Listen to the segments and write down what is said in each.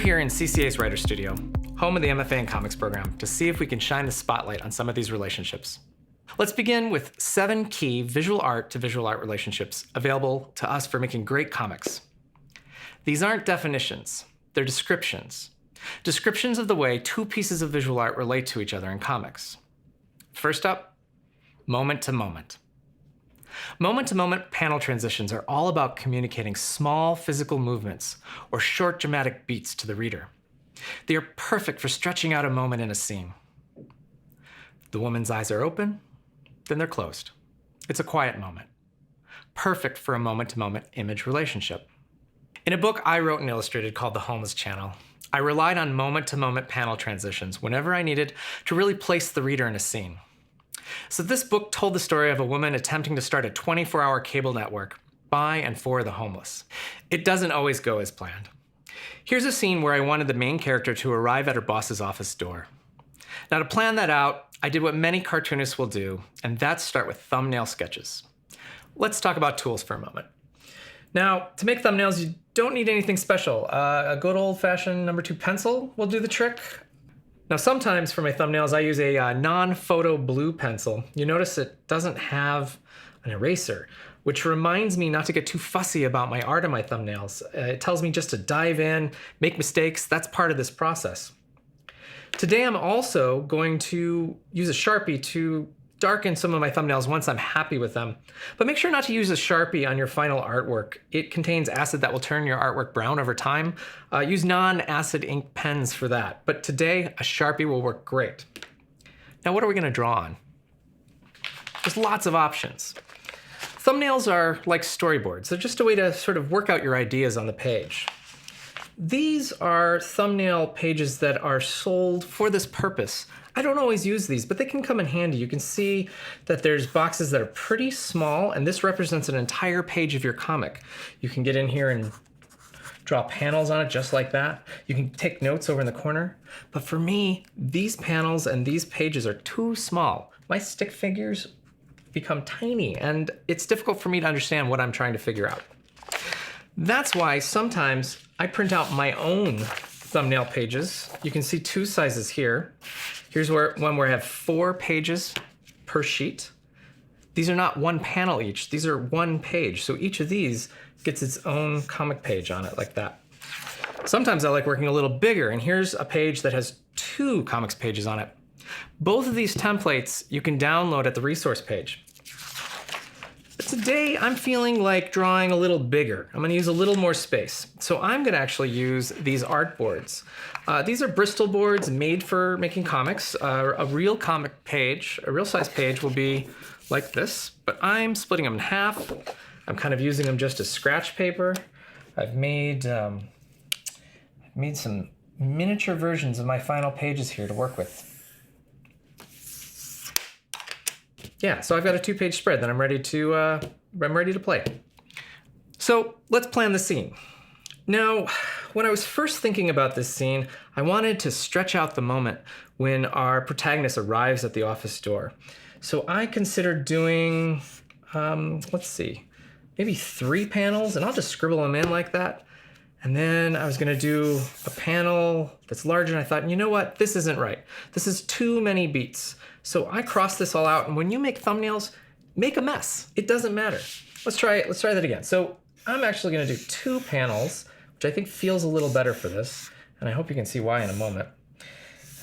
here in CCA's Writer Studio, home of the MFA in Comics program, to see if we can shine the spotlight on some of these relationships. Let's begin with 7 key visual art to visual art relationships available to us for making great comics. These aren't definitions, they're descriptions. Descriptions of the way 2 pieces of visual art relate to each other in comics. First up, moment to moment. Moment-to-moment panel transitions are all about communicating small physical movements or short dramatic beats to the reader. They are perfect for stretching out a moment in a scene. The woman's eyes are open, then they're closed. It's a quiet moment. Perfect for a moment-to-moment image relationship. In a book I wrote and illustrated called The Homeless Channel, I relied on moment-to-moment panel transitions whenever I needed to really place the reader in a scene. So this book told the story of a woman attempting to start a 24-hour cable network by and for the homeless. It doesn't always go as planned. Here's a scene where I wanted the main character to arrive at her boss's office door. Now, to plan that out, I did what many cartoonists will do, and that's start with thumbnail sketches. Let's talk about tools for a moment. Now, to make thumbnails, you don't need anything special. A good old-fashioned number 2 pencil will do the trick. Now, sometimes for my thumbnails, I use a non-photo blue pencil. You notice it doesn't have an eraser, which reminds me not to get too fussy about my art on my thumbnails. It tells me just to dive in, make mistakes. That's part of this process. Today, I'm also going to use a Sharpie to darken some of my thumbnails once I'm happy with them. But make sure not to use a Sharpie on your final artwork. It contains acid that will turn your artwork brown over time. Use non-acid ink pens for that. But today, a Sharpie will work great. Now, what are we going to draw on? There's lots of options. Thumbnails are like storyboards. They're just a way to sort of work out your ideas on the page. These are thumbnail pages that are sold for this purpose. I don't always use these, but they can come in handy. You can see that there's boxes that are pretty small, and this represents an entire page of your comic. You can get in here and draw panels on it just like that. You can take notes over in the corner. But for me, these panels and these pages are too small. My stick figures become tiny, and it's difficult for me to understand what I'm trying to figure out. That's why sometimes I print out my own thumbnail pages. You can see 2 sizes here. Here's one where I have 4 pages per sheet. These are not 1 panel each, these are 1 page. So each of these gets its own comic page on it like that. Sometimes I like working a little bigger, and here's a page that has 2 comics pages on it. Both of these templates you can download at the resource page. But today I'm feeling like drawing a little bigger. I'm gonna use a little more space. So I'm gonna actually use these art boards. These are Bristol boards made for making comics. A real comic page, a real size page will be like this, but I'm splitting them in half. I'm kind of using them just as scratch paper. I've made some miniature versions of my final pages here to work with. Yeah, so I've got a 2-page spread that I'm ready to play. So let's plan the scene. Now, when I was first thinking about this scene, I wanted to stretch out the moment when our protagonist arrives at the office door. So I considered doing, let's see, maybe 3 panels, and I'll just scribble them in like that. And then I was gonna do a panel that's larger, and I thought, you know what, this isn't right. This is too many beats. So I crossed this all out, and when you make thumbnails, make a mess. It doesn't matter. Let's try that again. So I'm actually gonna do 2 panels, which I think feels a little better for this, and I hope you can see why in a moment.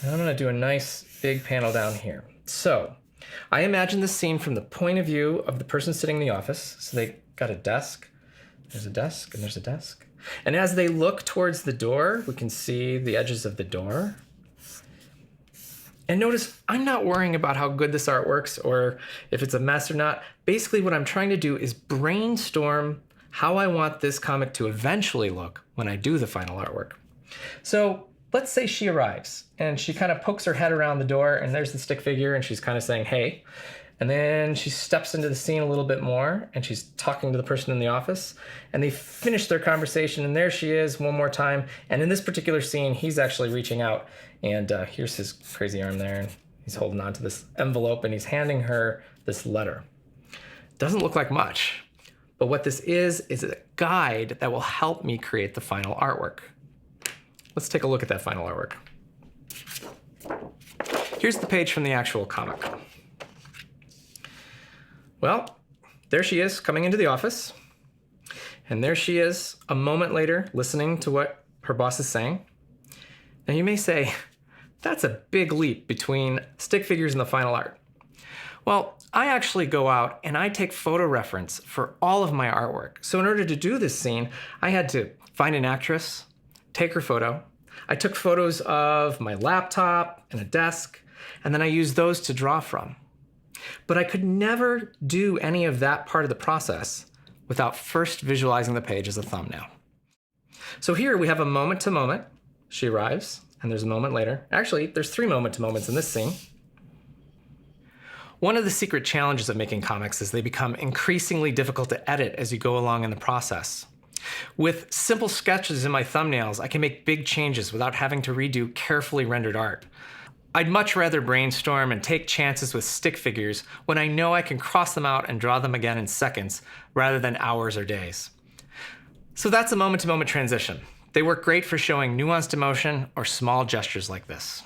And I'm gonna do a nice big panel down here. So I imagine this scene from the point of view of the person sitting in the office. So they got a desk, there's a desk, and there's a desk. And as they look towards the door, we can see the edges of the door. And notice, I'm not worrying about how good this art works or if it's a mess or not. Basically, what I'm trying to do is brainstorm how I want this comic to eventually look when I do the final artwork. So let's say she arrives and she kind of pokes her head around the door, and there's the stick figure, and she's kind of saying, hey. And then she steps into the scene a little bit more, and she's talking to the person in the office, and they finish their conversation, and there she is one more time. And in this particular scene, he's actually reaching out, and here's his crazy arm there, and he's holding on to this envelope, and he's handing her this letter. Doesn't look like much, but what this is a guide that will help me create the final artwork. let's take a look at that final artwork. Here's the page from the actual comic. Well, there she is coming into the office. And there she is a moment later listening to what her boss is saying. Now you may say, that's a big leap between stick figures and the final art. Well, I actually go out and I take photo reference for all of my artwork. So in order to do this scene, I had to find an actress, take her photo. I took photos of my laptop and a desk, and then I used those to draw from. But I could never do any of that part of the process without first visualizing the page as a thumbnail. So here we have a moment to moment. She arrives, and there's a moment later. Actually, there's 3 moment to moments in this scene. One of the secret challenges of making comics is they become increasingly difficult to edit as you go along in the process. With simple sketches in my thumbnails, I can make big changes without having to redo carefully rendered art. I'd much rather brainstorm and take chances with stick figures when I know I can cross them out and draw them again in seconds rather than hours or days. So that's a moment-to-moment transition. They work great for showing nuanced emotion or small gestures like this.